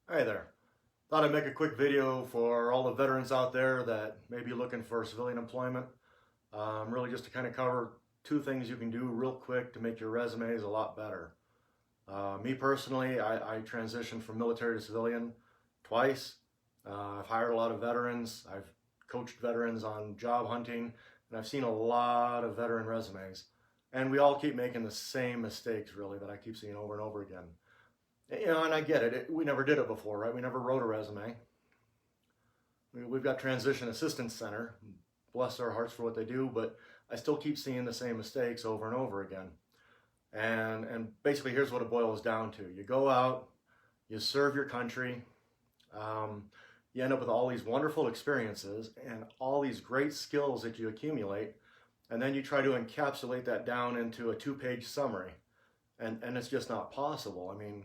Hey there. Thought I'd make a quick video for all the veterans out there that may be looking for civilian employment. Really just to kind of cover two things you can do real quick to make your resumes a lot better. Me personally, I transitioned from military to civilian twice. I've hired a lot of veterans. I've coached veterans on job hunting, and I've seen a lot of veteran resumes. And we all keep making the same mistakes, really, that I keep seeing over and over again. And I get it. We never did it before, right? We never wrote a resume. We've got Transition Assistance Center. Bless their hearts for what they do, but I still keep seeing the same mistakes over and over again. And basically, here's what it boils down to: you go out, you serve your country, um, you end up with all these wonderful experiences and all these great skills that you accumulate, and then you try to encapsulate that down into a two-page summary, and it's just not possible. I mean,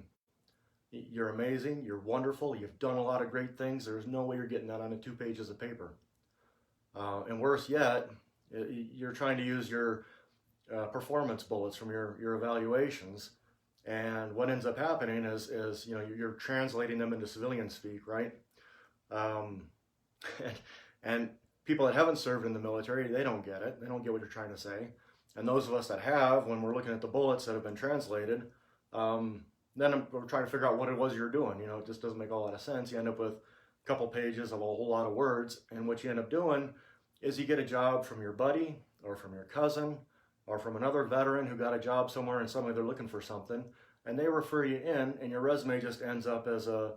you're amazing, you're wonderful, you've done a lot of great things. There's no way you're getting that on 2 pages of paper. And worse yet, you're trying to use your performance bullets from your evaluations. And what ends up happening is you're translating them into civilian speak, right? Um, and people that haven't served in the military, they don't get it. They don't get what you're trying to say. And those of us that have, when we're looking at the bullets that have been translated, then we're trying to figure out what it was you're doing. It just doesn't make a lot of sense. You end up with a couple pages of a whole lot of words, and what you end up doing is you get a job from your buddy or from your cousin or from another veteran who got a job somewhere and suddenly they're looking for something, and they refer you in, and your resume just ends up as a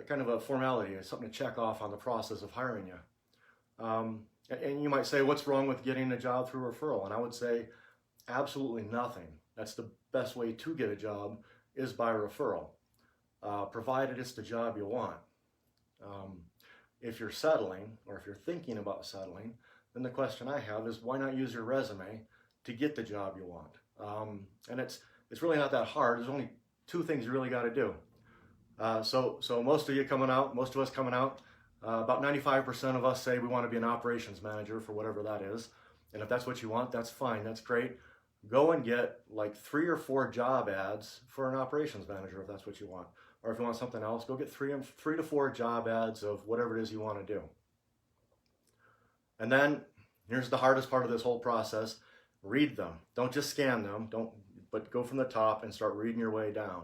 kind of a formality, something to check off on the process of hiring you. And you might say, what's wrong with getting a job through referral? And I would say, absolutely nothing. That's the best way to get a job, is by referral, provided it's the job you want. If you're settling, or if you're thinking about settling, then the question I have is, why not use your resume to get the job you want? And it's really not that hard. There's only two things you really got to do. So most of us coming out, about 95% of us say we want to be an operations manager for whatever that is. And if that's what you want, that's fine, that's great. Go and get like 3 or 4 job ads for an operations manager if that's what you want. Or if you want something else, go get 3 to 4 job ads of whatever it is you want to do. And then here's the hardest part of this whole process: read them. Don't just scan them, but go from the top and start reading your way down.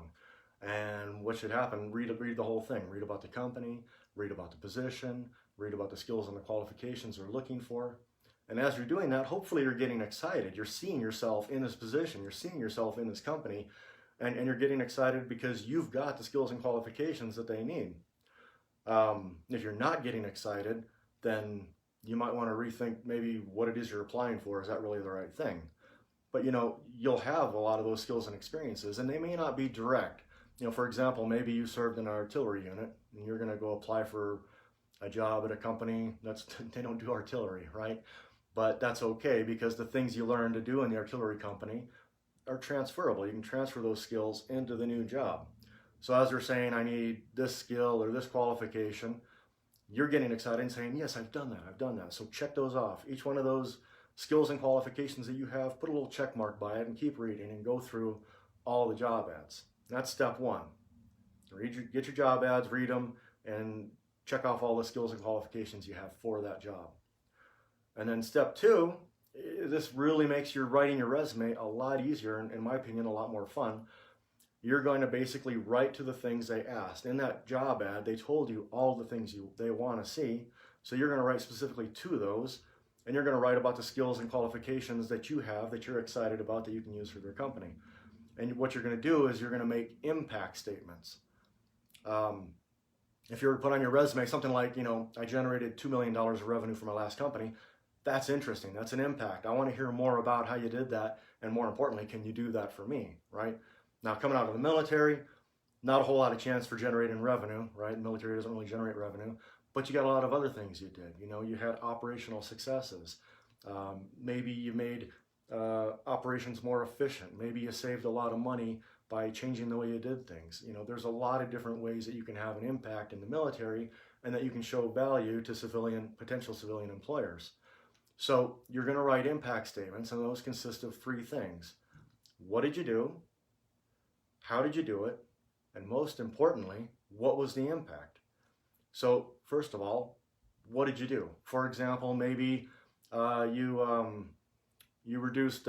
And what should happen, read the whole thing. Read about the company, read about the position, read about the skills and the qualifications they're looking for. And as you're doing that, hopefully you're getting excited. You're seeing yourself in this position. You're seeing yourself in this company. And you're getting excited because you've got the skills and qualifications that they need. If you're not getting excited, then you might want to rethink maybe what it is you're applying for. Is that really the right thing? But you'll have a lot of those skills and experiences, and they may not be direct. For example, maybe you served in an artillery unit, and you're going to go apply for a job at a company they don't do artillery, right? But that's okay, because the things you learn to do in the artillery company are transferable. You can transfer those skills into the new job. So as they're saying, I need this skill or this qualification, you're getting excited and saying, yes, I've done that. So check those off. Each one of those skills and qualifications that you have, put a little check mark by it and keep reading and go through all the job ads. That's step one. Get your job ads, read them, and check off all the skills and qualifications you have for that job. And then step two, this really makes your writing your resume a lot easier, and in my opinion, a lot more fun. You're going to basically write to the things they asked. In that job ad, they told you all the things they want to see, so you're going to write specifically to those, and you're going to write about the skills and qualifications that you have, that you're excited about, that you can use for their company. And what you're going to do is you're going to make impact statements. If you were to put on your resume something like, I generated $2 million of revenue for my last company, that's interesting. That's an impact. I want to hear more about how you did that, and more importantly, can you do that for me, right? Now, coming out of the military, not a whole lot of chance for generating revenue, right? The military doesn't really generate revenue, but you got a lot of other things you did. You had operational successes. Maybe you made operations more efficient. Maybe you saved a lot of money by changing the way you did things. There's a lot of different ways that you can have an impact in the military, and that you can show value to potential civilian employers. So you're going to write impact statements, and those consist of 3 things. What did you do? How did you do it? And most importantly, what was the impact? So first of all, what did you do? For example, maybe you reduced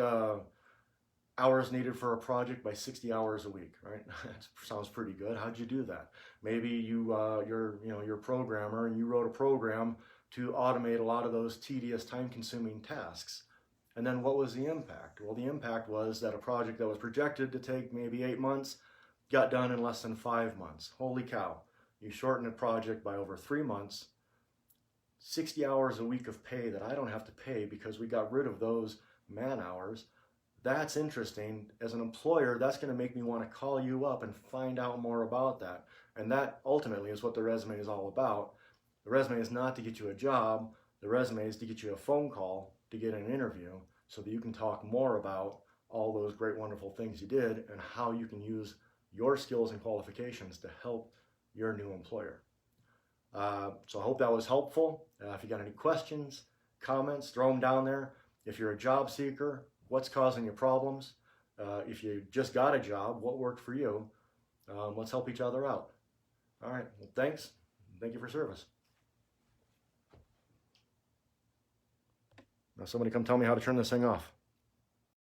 hours needed for a project by 60 hours a week, right? That sounds pretty good. How'd you do that? Maybe you're a programmer and you wrote a program to automate a lot of those tedious, time-consuming tasks. And then what was the impact? Well, the impact was that a project that was projected to take maybe 8 months got done in less than 5 months. Holy cow. You shortened a project by over 3 months, 60 hours a week of pay that I don't have to pay because we got rid of those man hours. That's interesting. As an employer, that's going to make me want to call you up and find out more about that. And that ultimately is what the resume is all about. The resume is not to get you a job. The resume is to get you a phone call, to get an interview, so that you can talk more about all those great, wonderful things you did and how you can use your skills and qualifications to help your new employer. So I hope that was helpful. If you got any questions, comments, throw them down there. If you're a job seeker, what's causing your problems? If you just got a job, what worked for you? Let's help each other out. All right, well, thanks. Thank you for service. Now somebody come tell me how to turn this thing off.